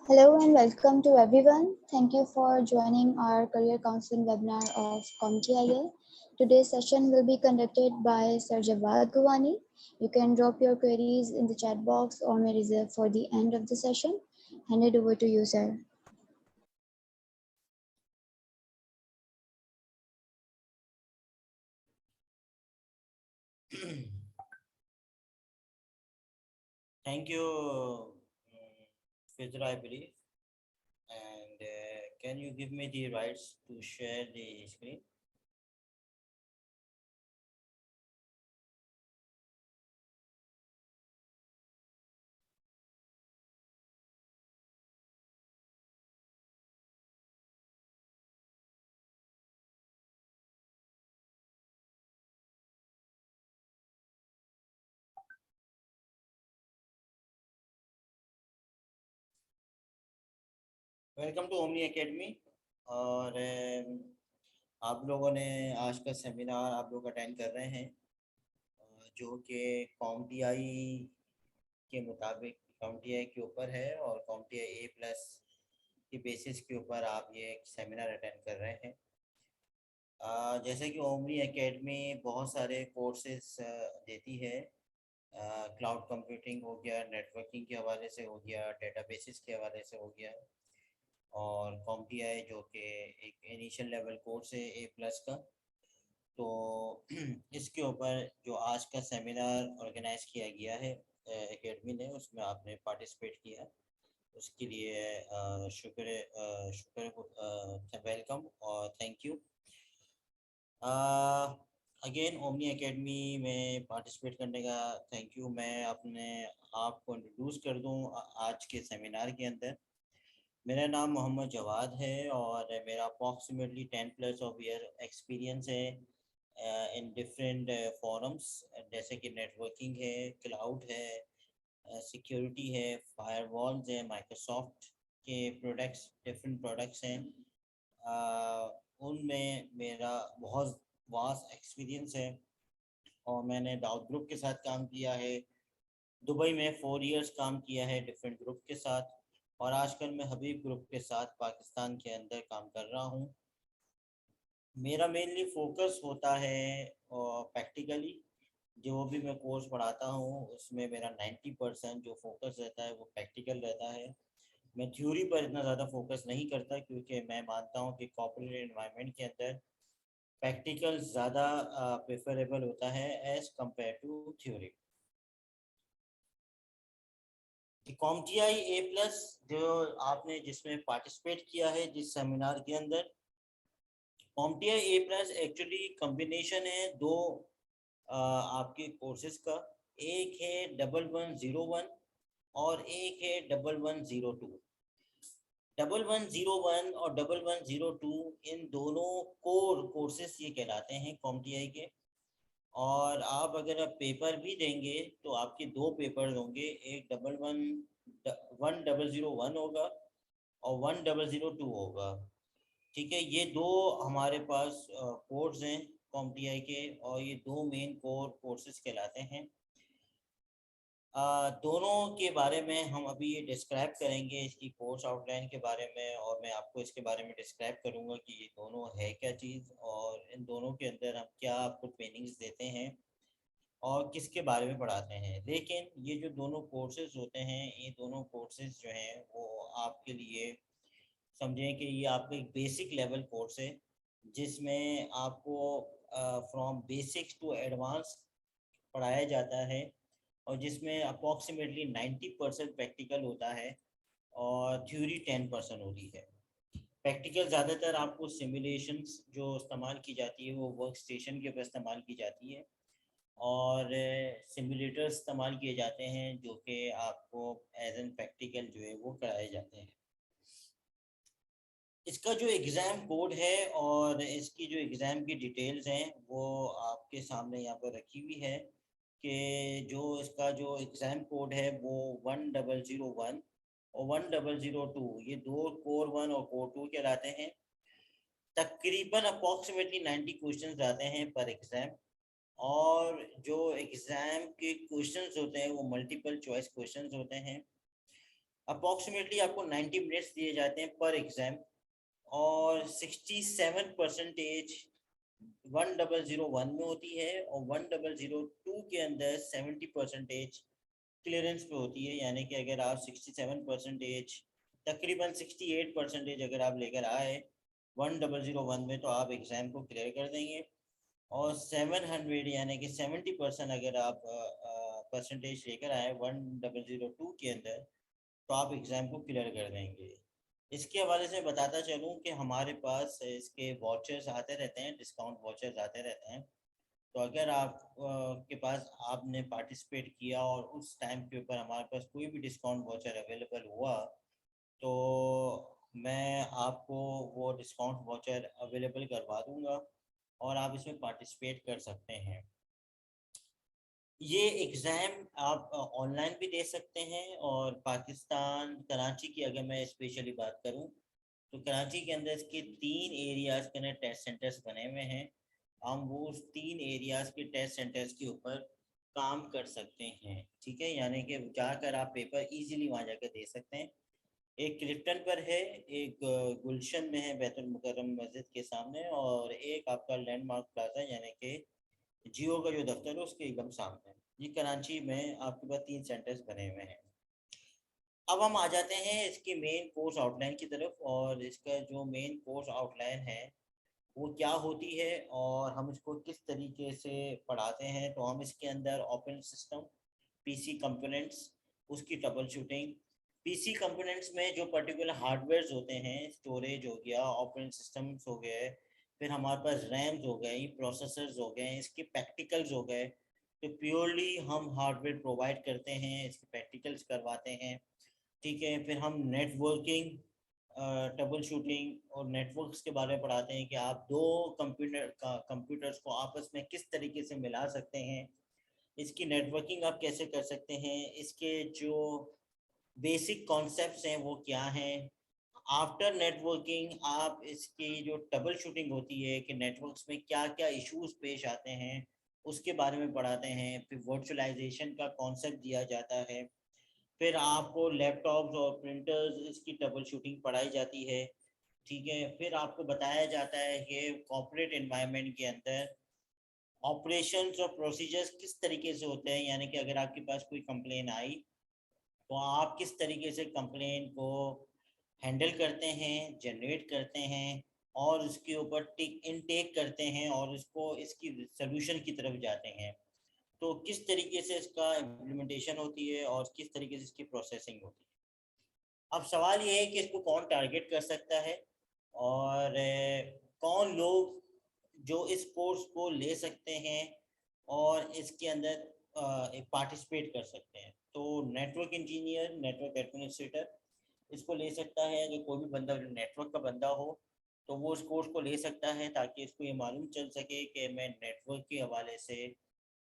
Hello and welcome to everyone. Thank you for joining our career counseling webinar of CompTIL. Today's session will be conducted by Sir Jawad Gowani. You can drop your queries in the chat box or may reserve for the end of the session. Hand it over to you, sir. Thank you, Fitra, I believe. And can you give me the rights to share the screen? Welcome to Omni Academy. और आप लोगों ने आज का seminar आप लोग attend कर रहे हैं, जो कि CompTII के मुताबिक CompTII के ऊपर है और CompTII A+ की बेसिस के ऊपर आप ये एक सेमिनार अटेंड कर रहे हैं। जैसे कि ओमनी एकेडमी बहुत सारे कोर्सेज देती है। क्लाउड कंप्यूटिंग हो गया, नेटवर्किंग के हवाले से हो गया, डेटाबेसेस के हवाले से हो गया, और CompTII जो कि एक इनिशियल लेवल कोर्स है A+ का। तो इसके ऊपर जो आज का सेमिनार ऑर्गेनाइज किया गया है एकेडमी ने, उसमें आपने पार्टिसिपेट किया, उसके लिए शुक्र वेलकम और thank you. Again omni academy में पार्टिसिपेट करने का थैंक यू। मैं अपने आप को इंट्रोड्यूस कर दूं आज के सेमिनार के अंदर। मेरा नाम मोहम्मद जवाद है और मेरा अप्रॉक्सीमेटली 10+ ऑफ ईयर एक्सपीरियंस है इन डिफरेंट फोरम्स, जैसे कि नेटवर्किंग है, क्लाउड है, सिक्योरिटी है, फायरवॉल्स है, माइक्रोसॉफ्ट के प्रोडक्ट्स, डिफरेंट प्रोडक्ट्स हैं। उनमें मेरा बहुत वास्ट एक्सपीरियंस है और मैंने दाऊद ग्रुप के साथ काम किया है। दुबई में 4 इयर्स काम किया है डिफरेंट ग्रुप के साथ, और आजकल मैं हबीब ग्रुप के साथ पाकिस्तान के अंदर काम कर रहा हूँ। मेरा मेनली फोकस होता है प्रैक्टिकली, जो भी मैं कोर्स पढ़ाता हूँ उसमें मेरा 90% जो फोकस रहता है वो प्रैक्टिकल रहता है। मैं थ्योरी पर इतना ज़्यादा फोकस नहीं करता, क्योंकि मैं मानता हूँ कि कॉर्पोरेट एनवायरनमेंट के अंदर प्रैक्टिकल ज़्यादा प्रेफरेबल होता है as compare to theory. CompTII A+ जो आपने जिसमें पार्टिसिपेट किया है जिस सेमिनार के अंदर, CompTII A+ एक्चुअली कम्बिनेशन है दो आपके कोर्सेज का। एक है 1101 और एक है 1102। 1101 और 1102 इन दोनों कोर कोर्सेज ये कहलाते हैं CompTII के। और आप अगर आप पेपर भी देंगे तो आपके दो पेपर होंगे, एक 1001 होगा और 1002 होगा। ठीक है, ये दो हमारे पास कोर्स हैं CompTII के, और ये दो मेन कोर कोर्सेज कहलाते हैं। दोनों के बारे में हम अभी ये डिस्क्राइब करेंगे, इसकी कोर्स आउटलाइन के बारे में, और मैं आपको इसके बारे में डिस्क्राइब करूँगा कि ये दोनों है क्या चीज़ और इन दोनों के अंदर हम क्या आपको ट्रेनिंग्स देते हैं और किसके बारे में पढ़ाते हैं। लेकिन ये जो दोनों कोर्सेज होते हैं, ये दोनों कोर्सेज जो हैं वो आपके लिए समझें कि ये आपका एक बेसिक लेवल कोर्स है, जिसमें आपको फ्रॉम बेसिक्स टू एडवांस पढ़ाया जाता है, और जिसमें अप्रॉक्सीमेटली 90% प्रैक्टिकल होता है और थ्योरी 10% होती है। प्रैक्टिकल ज़्यादातर आपको सिमुलेशंस जो इस्तेमाल की जाती है वो वर्क स्टेशन के ऊपर इस्तेमाल की जाती है, और सिमुलेटर्स इस्तेमाल किए जाते हैं जो कि आपको एज एन प्रैक्टिकल जो है वो कराए जाते हैं। इसका जो एग्ज़ाम कोड है और इसकी जो एग्ज़ाम की डिटेल्स हैं वो आपके सामने यहाँ पर रखी हुई है, कि जो इसका जो एग्ज़ाम कोड है वो 1001 और 1002, ये दो कोर 1 और कोर 2 कहलाते हैं। तकरीबन अप्रॉक्सीमेटली 90 क्वेश्चंस आते हैं पर एग्ज़ाम, और जो एग्ज़ाम के क्वेश्चंस होते हैं वो मल्टीपल चॉइस क्वेश्चंस होते हैं। अप्रॉक्सीमेटली आपको 90 मिनट्स दिए जाते हैं पर एग्जाम, और 67% 1001 में होती है, और 1002 के अंदर 70% क्लियरेंस पे होती है। यानी कि अगर आप 67%, तकरीबन 68% अगर आप लेकर आए 1001 में, तो आप एग्ज़ाम को क्लियर कर देंगे। और 700 यानी कि 70% अगर आप परसेंटेज लेकर आए 1002 के अंदर, तो आप एग्ज़ाम को क्लियर कर देंगे। इसके हवाले से बताता चलूँ कि हमारे पास इसके वाचर्स आते रहते हैं, डिस्काउंट वाचर्स आते रहते हैं। तो अगर आप के पास आपने पार्टिसिपेट किया और उस टाइम के ऊपर हमारे पास कोई भी डिस्काउंट वाउचर अवेलेबल हुआ, तो मैं आपको वो डिस्काउंट वाउचर अवेलेबल करवा दूंगा और आप इसमें पार्टिसिपेट कर सकते हैं। ये एग्ज़ाम आप ऑनलाइन भी दे सकते हैं, और पाकिस्तान कराची की अगर मैं स्पेशली बात करूं, तो कराची के अंदर इसके 3 एरियाज़ के अंदर टेस्ट सेंटर्स बने हुए हैं। हम वो उस 3 एरियाज़ के टेस्ट सेंटर्स के ऊपर काम कर सकते हैं, ठीक है। यानी कि जाकर आप पेपर इजीली वहाँ जाकर दे सकते हैं। एक क्लिफ्टन पर है, एक गुलशन में है बैतुल मुकर्रम मस्जिद के सामने, और एक आपका लैंडमार्क प्लाजा यानी कि जियो का जो दफ्तर है उसके एकदम सामने। ये कराची में आपके पास 3 सेंटर्स बने हुए हैं। अब हम आ जाते हैं इसकी मेन कोर्स आउटलाइन की तरफ, और इसका जो मेन कोर्स आउटलाइन है वो क्या होती है और हम इसको किस तरीके से पढ़ाते हैं। तो हम इसके अंदर ऑपरेटिंग सिस्टम, पीसी कंपोनेंट्स, उसकी ट्रबल शूटिंग, पीसी कंपोनेंट्स में जो पर्टिकुलर हार्डवेयर्स होते हैं, स्टोरेज हो गया, ऑपरेटिंग सिस्टम्स हो गए, फिर हमारे पास रैम्स हो गए, प्रोसेसर्स हो गए, इसके प्रैक्टिकल्स हो गए। तो प्योरली हम हार्डवेयर प्रोवाइड करते हैं, इसके प्रैक्टिकल्स करवाते हैं, ठीक है। फिर हम नेटवर्किंग, ट्रबल शूटिंग और नेटवर्क्स के बारे में पढ़ाते हैं कि आप दो कंप्यूटर्स को आपस में किस तरीके से मिला सकते हैं, इसकी नेटवर्किंग आप कैसे कर सकते हैं, इसके जो बेसिक कॉन्सेप्ट्स हैं वो क्या हैं। आफ्टर नेटवर्किंग आप इसकी जो ट्रबल शूटिंग होती है कि नेटवर्क्स में क्या क्या इश्यूज पेश आते हैं, उसके बारे में पढ़ाते हैं। फिर वर्चुअलाइजेशन का कॉन्सेप्ट दिया जाता है। फिर आपको लैपटॉप्स और प्रिंटर्स इसकी ट्रबल शूटिंग पढ़ाई जाती है, ठीक है। फिर आपको बताया जाता है कि कॉर्पोरेट एनवायरनमेंट के अंदर ऑपरेशंस और प्रोसीजर्स किस तरीके से होते हैं। यानी कि अगर आपके पास कोई कंप्लेन आई, तो आप किस तरीके से कंप्लेन को हैंडल करते हैं, जनरेट करते हैं, और उसके ऊपर टिक इनटेक करते हैं, और इसको इसकी सोल्यूशन की तरफ जाते हैं। तो किस तरीके से इसका इम्प्लीमेंटेशन होती है और किस तरीके से इसकी प्रोसेसिंग होती है। अब सवाल ये है कि इसको कौन टारगेट कर सकता है, और कौन लोग जो इस कोर्स को ले सकते हैं और इसके अंदर पार्टिसिपेट कर सकते हैं। तो नेटवर्क इंजीनियर, नेटवर्क एडमिनिस्ट्रेटर इसको ले सकता है। अगर कोई भी बंदा जो नेटवर्क का बंदा हो, तो वो इस कोर्स को ले सकता है, ताकि इसको ये मालूम चल सके कि मैं नेटवर्क के हवाले से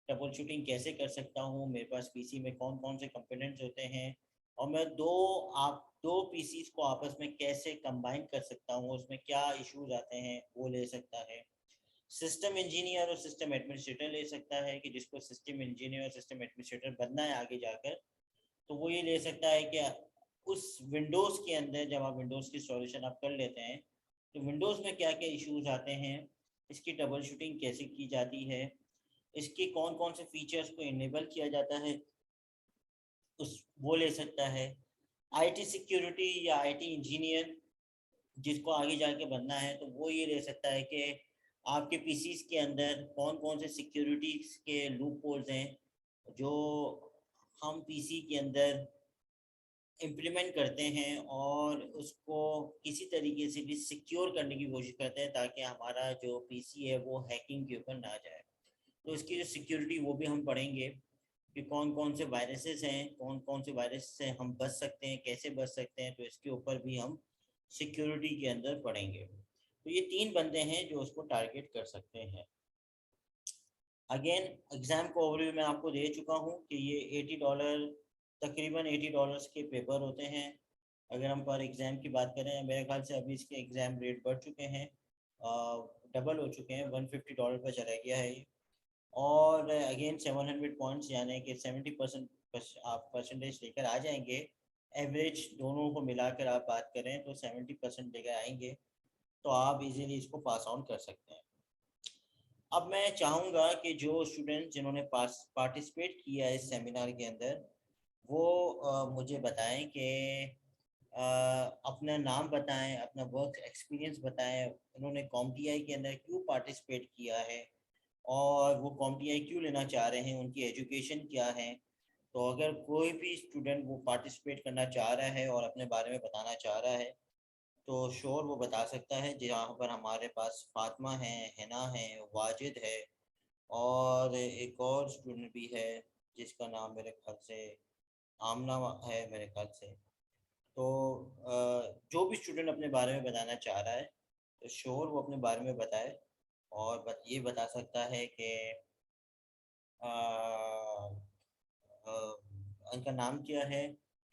ट्रबल शूटिंग कैसे कर सकता हूँ, मेरे पास पीसी में कौन कौन से कंपोनेंट्स होते हैं, और मैं दो पीसीस को आपस में कैसे कंबाइन कर सकता हूँ, उसमें क्या इश्यूज आते हैं, वो ले सकता है। सिस्टम इंजीनियर और सिस्टम एडमिनिस्ट्रेटर ले सकता है, कि जिसको सिस्टम इंजीनियर और सिस्टम एडमिनिस्ट्रेटर बनना है आगे जाकर, तो वो ये ले सकता है कि उस विंडोज़ के अंदर जब आप विंडोज़ की सॉल्यूशन आप कर लेते हैं, तो विंडोज़ में क्या क्या इश्यूज आते हैं, इसकी ट्रबल शूटिंग कैसे की जाती है, इसके कौन कौन से फीचर्स को इनेबल किया जाता है, उस वो ले सकता है। आईटी सिक्योरिटी या आईटी इंजीनियर जिसको आगे जाके बनना है, तो वो ये ले सकता है कि आपके पीसीस के अंदर कौन कौन से सिक्योरिटीज के लूप होल्स हैं जो हम पीसी के अंदर इम्प्लीमेंट करते हैं, और उसको किसी तरीके से भी सिक्योर करने की कोशिश करते हैं, ताकि हमारा जो पीसी है वो हैकिंग के ऊपर ना जाए। तो इसकी जो सिक्योरिटी वो भी हम पढ़ेंगे, कि कौन कौन से वायरसेस हैं, कौन कौन से वायरस से हम बच सकते हैं, कैसे बच सकते हैं, तो इसके ऊपर भी हम सिक्योरिटी के अंदर पढ़ेंगे। तो ये 3 बंदे हैं जो उसको टारगेट कर सकते हैं। अगेन एग्ज़ाम को ओवरव्यू मैं आपको दे चुका हूँ कि ये $80, तकरीबन $80 के पेपर होते हैं। अगर हम पर एग्ज़ाम की बात करें, मेरे ख्याल से अभी इसके एग्ज़ाम रेट बढ़ चुके हैं, डबल हो चुके हैं, $150 पर चला गया है ये। और अगेन 700 पॉइंट्स यानी कि 70% आप परसेंटेज लेकर आ जाएंगे एवरेज दोनों को मिलाकर आप बात करें तो 70% लेकर आएंगे, तो आप इजीली इसको पास ऑन कर सकते हैं। अब मैं चाहूँगा कि जो स्टूडेंट जिन्होंने पार्टिसिपेट किया इस सेमिनार के अंदर, वो मुझे बताएं कि अपना नाम बताएं, अपना वर्क एक्सपीरियंस बताएं, उन्होंने कॉम्पटीआई के अंदर क्यों पार्टिसिपेट किया है और वो कॉम्पटीआई क्यों लेना चाह रहे हैं, उनकी एजुकेशन क्या है। तो अगर कोई भी स्टूडेंट वो पार्टिसिपेट करना चाह रहा है और अपने बारे में बताना चाह रहा है तो श्योर वो बता सकता है। जहाँ पर हमारे पास फातिमा है, हिना है, वाजिद है और एक और स्टूडेंट भी है जिसका नाम मेरे ख्याल से आमना है मेरे ख्याल से। तो जो भी स्टूडेंट अपने बारे में बताना चाह रहा है तो श्योर वो अपने बारे में बताए और ये बता सकता है कि उनका नाम क्या है,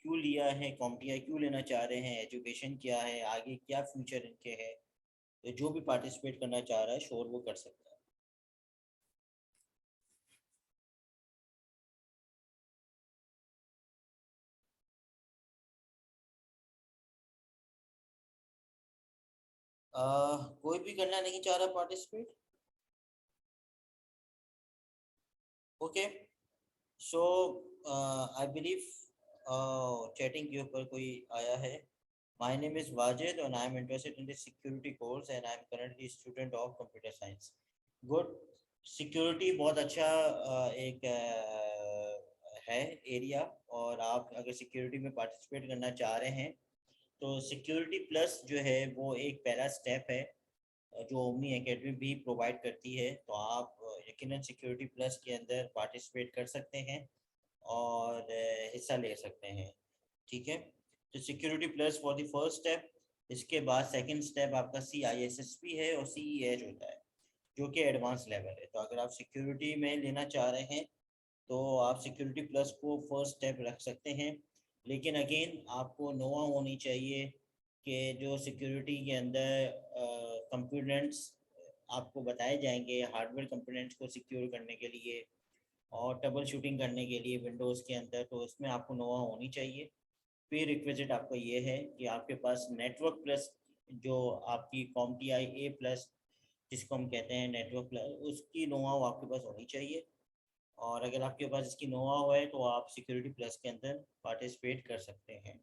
क्यों लिया है, कॉम्पिया क्यों लेना चाह रहे हैं, एजुकेशन क्या है, आगे क्या फ्यूचर इनके है। तो जो भी पार्टिसिपेट करना चाह रहा है श्योर वो कर सकता है। कोई भी करना नहीं चाह रहा participate? Okay, so I believe chatting के ऊपर कोई आया है। My name is Wajid and I am interested in the security course and I am currently a student of computer science. Good, security बहुत अच्छा एक है एरिया, और आप अगर सिक्योरिटी में पार्टिसिपेट करना चाह रहे हैं तो सिक्योरिटी प्लस जो है वो एक पहला स्टेप है जो ओमनी एकेडमी भी प्रोवाइड करती है। तो आप यकीनन सिक्योरिटी प्लस के अंदर पार्टिसिपेट कर सकते हैं और हिस्सा ले सकते हैं। ठीक है, तो security plus for the first step. इसके बाद सेकंड स्टेप आपका CISSP है और CEH होता है जो कि एडवांस लेवल है। तो अगर आप सिक्योरिटी में लेना चाह रहे हैं तो आप सिक्योरिटी प्लस को फर्स्ट स्टेप रख सकते हैं, लेकिन अगेन आपको नोआ होनी चाहिए कि जो सिक्योरिटी के अंदर कंपोनेंट्स आपको बताए जाएंगे हार्डवेयर कंपोनेंट्स को सिक्योर करने के लिए और ट्रबल शूटिंग करने के लिए विंडोज़ के अंदर, तो इसमें आपको नोआ होनी चाहिए। प्री रिक्विजिट आपका ये है कि आपके पास नेटवर्क प्लस जो आपकी कॉम्पटीआई A प्लस जिसको हम कहते हैं नेटवर्क प्लस, उसकी नोआ आपके पास होनी चाहिए। और अगर आपके पास इसकी नोआ हुआ है तो आप सिक्योरिटी प्लस के अंदर पार्टिसिपेट कर सकते हैं।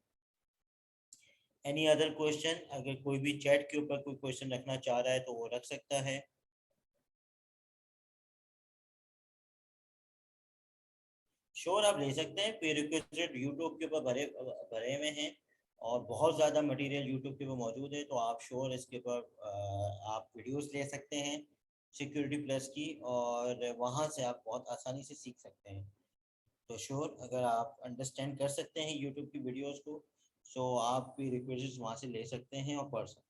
Any other question? अगर कोई भी चैट के ऊपर कोई क्वेश्चन रखना चाह रहा है तो वो रख सकता है। श्योर आप ले सकते हैं। प्री रिक्विजिट यूट्यूब के ऊपर भरे भरे में हैं और बहुत ज़्यादा मटेरियल यूट्यूब के ऊपर मौजूद है, तो आप श्योर इसके ऊपर आप वीडियोस ले सकते हैं सिक्योरिटी प्लस की, और वहाँ से आप बहुत आसानी से सीख सकते हैं। तो श्योर अगर आप अंडरस्टैंड कर सकते हैं यूट्यूब की वीडियोस को, सो आप भी रिक्वेस्ट वहाँ से ले सकते हैं और पढ़ सकते हैं।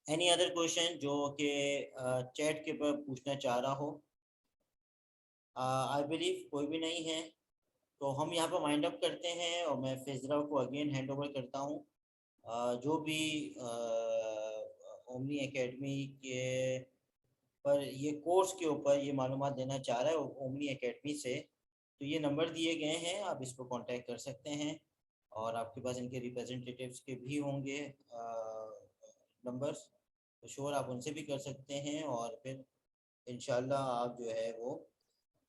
एनी अदर क्वेश्चन जो कि चैट के ऊपर पूछना चाह रहा हो? आई बिलीव कोई भी नहीं है, तो हम यहाँ पर वाइंड अप करते हैं और मैं फिजरा को अगेन हैंड ओवर करता हूँ। जो भी ओमनी एकेडमी के पर ये कोर्स के ऊपर ये मालूमात देना चाह रहा है ओमनी एकेडमी से, तो ये नंबर दिए गए हैं, आप इस पर कॉन्टैक्ट कर सकते हैं और आपके पास इनके रिप्रेजेंटेटिव्स के भी होंगे नंबर्स, तो श्योर आप उनसे भी कर सकते हैं और फिर इंशाल्लाह आप जो है वो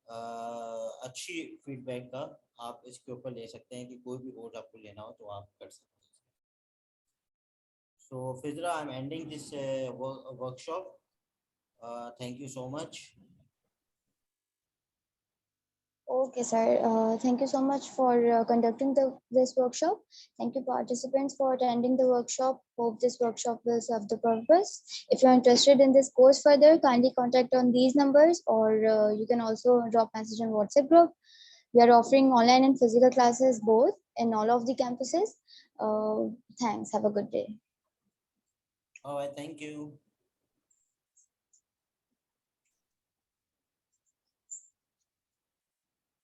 अच्छी फीडबैक का आप इसके ऊपर ले सकते हैं कि कोई भी कोर्स आपको लेना हो तो आप कर सकते हैं। So Fizra, I am ending this workshop. Thank you so much. Okay, sir. Thank you so much for conducting this workshop. Thank you, participants, for attending the workshop. Hope this workshop will serve the purpose. If you're interested in this course further, kindly contact on these numbers, or you can also drop message on WhatsApp group. We are offering online and physical classes both in all of the campuses. Thanks. Have a good day. All right, thank you.